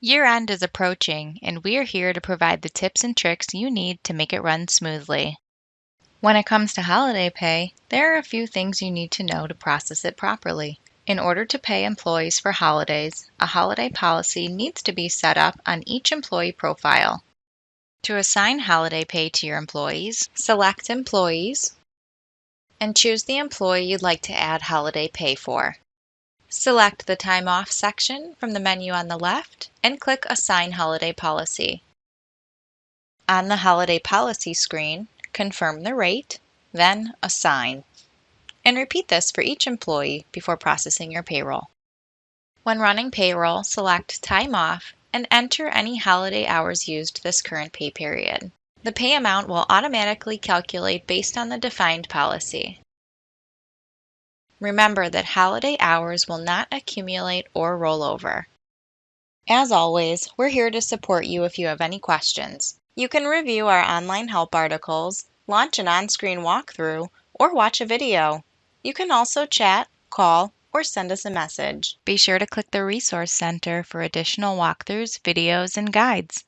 Year-end is approaching, and we're here to provide the tips and tricks you need to make it run smoothly. When it comes to holiday pay, there are a few things you need to know to process it properly. In order to pay employees for holidays, a holiday policy needs to be set up on each employee profile. To assign holiday pay to your employees, select Employees and choose the employee you'd like to add holiday pay for. Select the Time Off section from the menu on the left and click Assign Holiday Policy. On the Holiday Policy screen, confirm the rate, then Assign. And repeat this for each employee before processing your payroll. When running payroll, select Time Off and enter any holiday hours used this current pay period. The pay amount will automatically calculate based on the defined policy. Remember that holiday hours will not accumulate or roll over. As always, we're here to support you if you have any questions. You can review our online help articles, launch an on-screen walkthrough, or watch a video. You can also chat, call, or send us a message. Be sure to click the Resource Center for additional walkthroughs, videos, and guides.